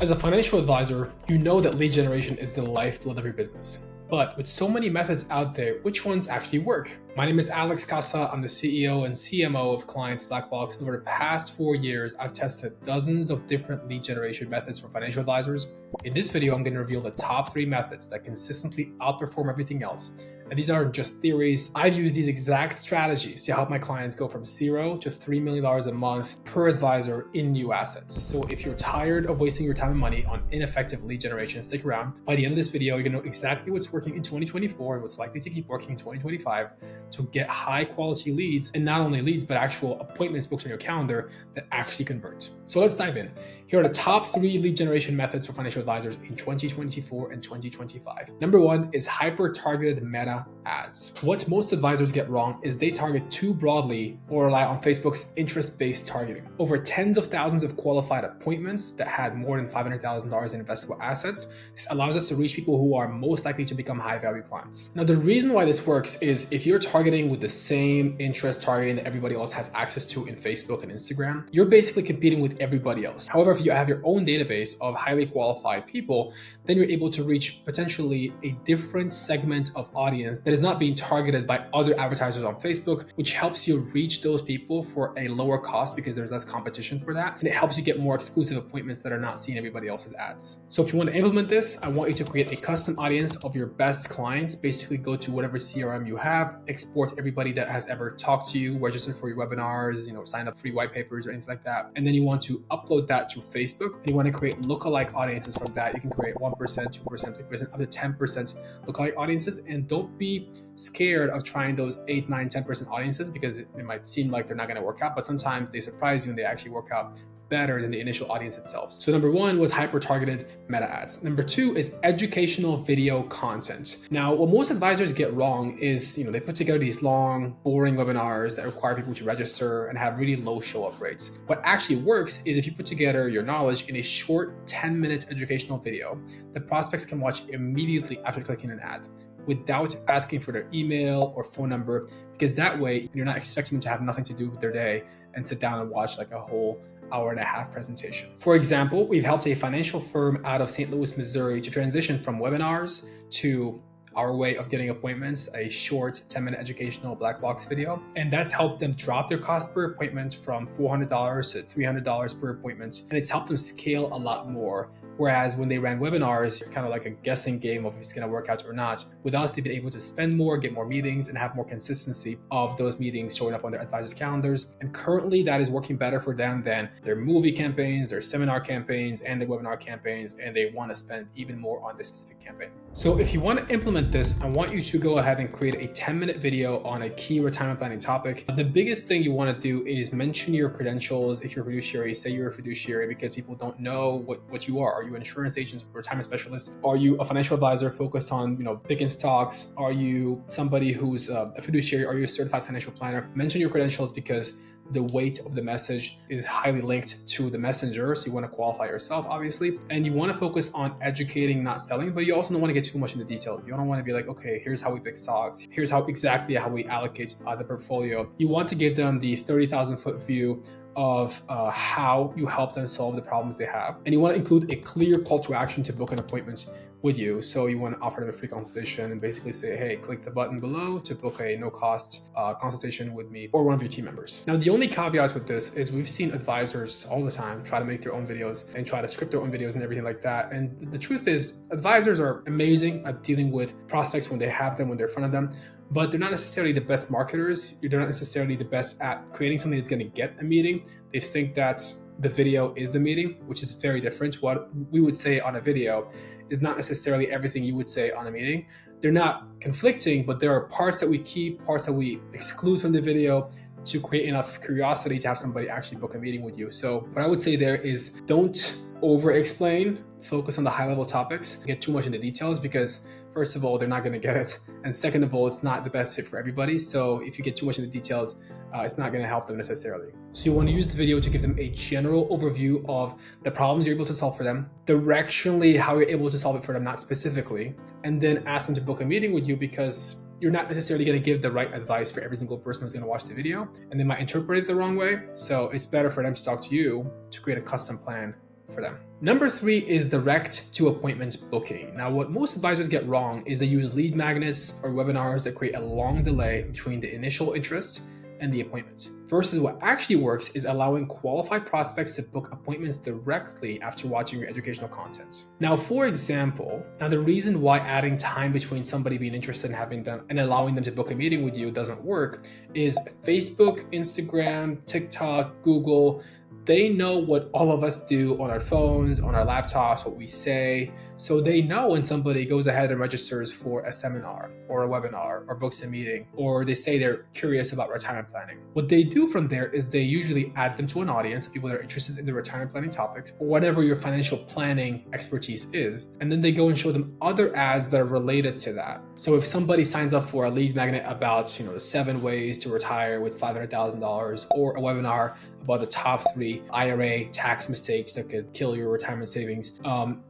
As a financial advisor, you know that lead generation is the lifeblood of your business. But with so many methods out there, which ones actually work? My name is Alex Casa. I'm the CEO and CMO of Clients Blackbox. Over the past 4 years, I've tested dozens of different lead generation methods for financial advisors. In this video, I'm going to reveal the top 3 methods that consistently outperform everything else. And these aren't just theories. I've used these exact strategies to help my clients go from $0 to $3 million a month per advisor in new assets. So if you're tired of wasting your time and money on ineffective lead generation, stick around. By the end of this video, you're going to know exactly what's working in 2024 and what's likely to keep working in 2025 to get high quality leads, and not only leads, but actual appointments booked on your calendar that actually convert. So let's dive in. Here are the top 3 lead generation methods for financial advisors in 2024 and 2025. Number 1 is hyper-targeted meta ads. What most advisors get wrong is they target too broadly or rely on Facebook's interest-based targeting. Over tens of thousands of qualified appointments that had more than $500,000 in investable assets. This allows us to reach people who are most likely to become high-value clients. Now, the reason why this works is if you're targeting with the same interest targeting that everybody else has access to in Facebook and Instagram, you're basically competing with everybody else. However, if you have your own database of highly qualified people, then you're able to reach potentially a different segment of audience that is not being targeted by other advertisers on Facebook, which helps you reach those people for a lower cost because there's less competition for that. And it helps you get more exclusive appointments that are not seeing everybody else's ads. So if you want to implement this, I want you to create a custom audience of your best clients. Basically go to whatever CRM you have, export everybody that has ever talked to you, registered for your webinars, sign up free white papers or anything like that. And then you want to upload that to Facebook, and you want to create lookalike audiences from that. You can create 1%, 2%, 3%, up to 10% lookalike audiences. And don't be scared of trying those 8, 9, 10% audiences because it might seem like they're not going to work out, but sometimes they surprise you and they actually work out better than the initial audience itself. So number 1 was hyper-targeted meta ads. Number 2 is educational video content. Now, what most advisors get wrong is, they put together these long, boring webinars that require people to register and have really low show-up rates. What actually works is if you put together your knowledge in a short 10-minute educational video that prospects can watch immediately after clicking an ad, without asking for their email or phone number, because that way you're not expecting them to have nothing to do with their day and sit down and watch like a whole hour and a half presentation. For example, we've helped a financial firm out of St. Louis, Missouri to transition from webinars to our way of getting appointments, a short 10-minute educational black box video. And that's helped them drop their cost per appointment from $400 to $300 per appointment. And it's helped them scale a lot more. Whereas when they ran webinars, it's kind of like a guessing game of if it's going to work out or not. With us, they've been able to spend more, get more meetings, and have more consistency of those meetings showing up on their advisors' calendars. And currently, that is working better for them than their movie campaigns, their seminar campaigns, and their webinar campaigns. And they want to spend even more on this specific campaign. So if you want to implement this, I want you to go ahead and create a 10-minute video on a key retirement planning topic. The biggest thing you want to do is mention your credentials. If you're a fiduciary, say you're a fiduciary, because people don't know what you are. Are you an insurance agent, retirement specialist? Are you a financial advisor focused on picking stocks? Are you somebody who's a fiduciary? Are you a certified financial planner? Mention your credentials because the weight of the message is highly linked to the messenger. So you want to qualify yourself, obviously, and you want to focus on educating, not selling, but you also don't want to get too much into details. You don't want to be like, okay, here's how we pick stocks. Here's how we allocate the portfolio. You want to give them the 30,000 foot view of how you help them solve the problems they have. And you want to include a clear call to action to book an appointment with you. So you want to offer them a free consultation and basically say, hey, click the button below to book a no-cost consultation with me or one of your team members. Now, the only caveat with this is we've seen advisors all the time try to make their own videos and try to script their own videos and everything like that. And the truth is, advisors are amazing at dealing with prospects when they have them, when they're in front of them, but they're not necessarily the best marketers. They're not necessarily the best at creating something that's going to get a meeting. They think that the video is the meeting, which is very different. What we would say on a video is not necessarily everything you would say on a meeting. They're not conflicting, but there are parts that we keep, parts that we exclude from the video to create enough curiosity to have somebody actually book a meeting with you. So what I would say there is don't over-explain, focus on the high-level topics, get too much into details because first of all, they're not going to get it. And second of all, it's not the best fit for everybody. So if you get too much into details, it's not going to help them necessarily. So you want to use the video to give them a general overview of the problems you're able to solve for them, directionally how you're able to solve it for them, not specifically, and then ask them to book a meeting with you because you're not necessarily going to give the right advice for every single person who's going to watch the video, and they might interpret it the wrong way. So it's better for them to talk to you to create a custom plan for them. Number 3 is direct to appointments booking. Now, what most advisors get wrong is they use lead magnets or webinars that create a long delay between the initial interest and the appointment. Versus what actually works is allowing qualified prospects to book appointments directly after watching your educational content. Now, for example, the reason why adding time between somebody being interested in having them and allowing them to book a meeting with you doesn't work is Facebook, Instagram, TikTok, Google, they know what all of us do on our phones, on our laptops, what we say. So they know when somebody goes ahead and registers for a seminar or a webinar or books a meeting, or they say they're curious about retirement planning. What they do from there is they usually add them to an audience of people that are interested in the retirement planning topics or whatever your financial planning expertise is. And then they go and show them other ads that are related to that. So if somebody signs up for a lead magnet about, the 7 ways to retire with $500,000 or a webinar about the top 3 IRA tax mistakes that could kill your retirement savings,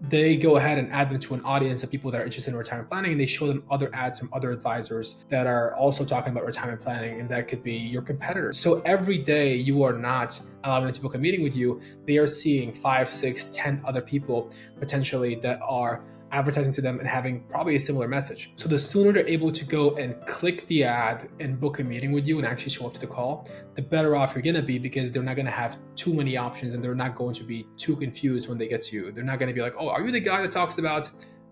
they go ahead and add them to an audience of people that are interested in retirement planning, and they show them other ads from other advisors that are also talking about retirement planning, and that could be your competitors. So every day you are not allowing them to book a meeting with you, they are seeing 5, 6, 10 other people potentially that are advertising to them and having probably a similar message. So the sooner they're able to go and click the ad and book a meeting with you and actually show up to the call, the better off you're going to be, because they're not going to have too many options and they're not going to be too confused when they get to you. They're not going to be like, oh, are you the guy that talks about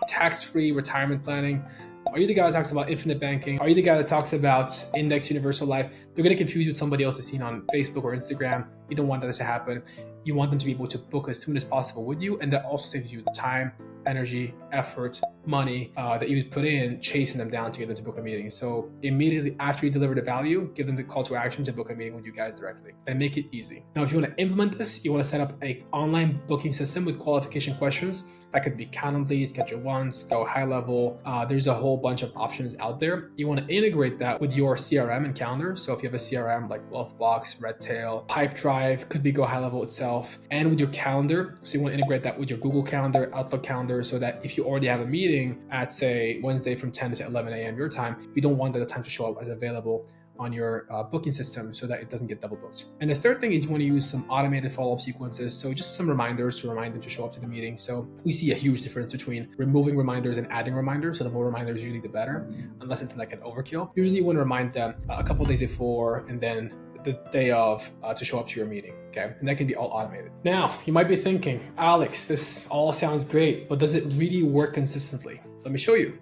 tax-free retirement planning? Are you the guy that talks about infinite banking? Are you the guy that talks about index universal life? They're going to confuse you with somebody else they've seen on Facebook or Instagram. You don't want that to happen. You want them to be able to book as soon as possible with you, and that also saves you the time, energy, effort, money that you would put in chasing them down to get them to book a meeting. So immediately after you deliver the value, give them the call to action to book a meeting with you guys directly and make it easy. Now, if you want to implement this, you want to set up an online booking system with qualification questions. That could be Calendly, Schedule Once, Go High Level. There's a whole bunch of options out there. You want to integrate that with your CRM and calendar. So if you have a CRM like Wealthbox, Redtail, Pipedrive, could be Go High Level itself, and with your calendar. So you want to integrate that with your Google Calendar, Outlook Calendar, so that if you already have a meeting at, say, Wednesday from 10 to 11 a.m. your time, you don't want that time to show up as available on your booking system so that it doesn't get double booked. And the third thing is you want to use some automated follow-up sequences. So just some reminders to remind them to show up to the meeting. So we see a huge difference between removing reminders and adding reminders. So the more reminders, usually the better, unless it's like an overkill. Usually you want to remind them a couple of days before and then the day of to show up to your meeting, okay? And that can be all automated. Now, you might be thinking, Alex, this all sounds great, but does it really work consistently? Let me show you.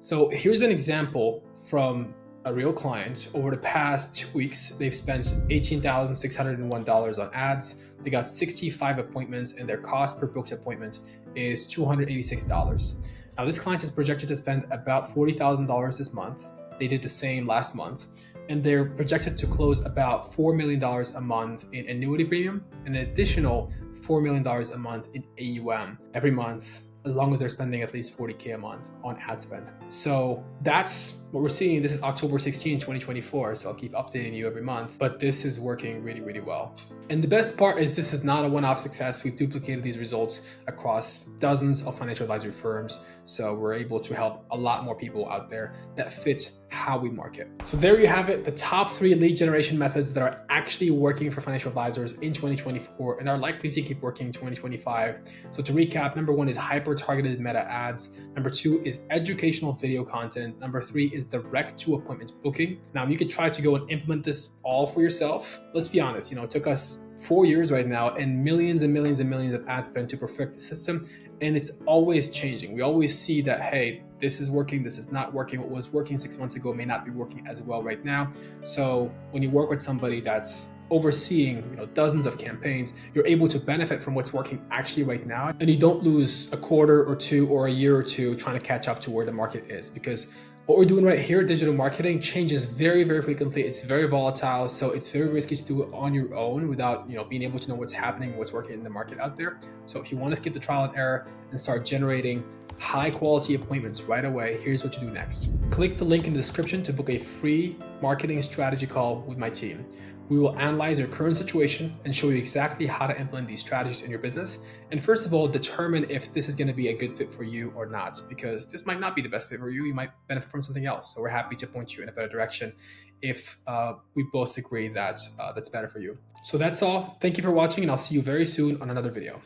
So here's an example from a real client. Over the past 2 weeks, they've spent $18,601 on ads. They got 65 appointments, and their cost per booked appointment is $286. Now, this client is projected to spend about $40,000 this month. They did the same last month, and they're projected to close about $4 million a month in annuity premium, and an additional $4 million a month in AUM every month, as long as they're spending at least $40K a month on ad spend. So that's what we're seeing. This is October 16, 2024. So I'll keep updating you every month, but this is working really, really well. And the best part is this is not a one-off success. We've duplicated these results across dozens of financial advisory firms. So we're able to help a lot more people out there that fit how we market. So there you have it, the top 3 lead generation methods that are actually working for financial advisors in 2024 and are likely to keep working in 2025. So to recap, number 1 is hyper-targeted meta ads. Number 2 is educational video content. Number 3 is direct to appointment booking. Now you could try to go and implement this all for yourself. Let's be honest, it took us 4 years right now and millions and millions and millions of ad spend to perfect the system. And it's always changing. We always see that, hey, this is working, this is not working. What was working 6 months ago may not be working as well right now. So when you work with somebody that's overseeing dozens of campaigns, you're able to benefit from what's working actually right now. And you don't lose a quarter or two or a year or two trying to catch up to where the market is, because what we're doing right here, digital marketing, changes very, very frequently. It's very volatile, so it's very risky to do it on your own without being able to know what's happening, what's working in the market out there. So if you want to skip the trial and error and start generating high quality appointments right away, here's what you do next. Click the link in the description to book a free marketing strategy call with my team. We will analyze your current situation and show you exactly how to implement these strategies in your business. And first of all, determine if this is going to be a good fit for you or not, because this might not be the best fit for you. You might benefit from something else. So we're happy to point you in a better direction if we both agree that that's better for you. So that's all. Thank you for watching, and I'll see you very soon on another video.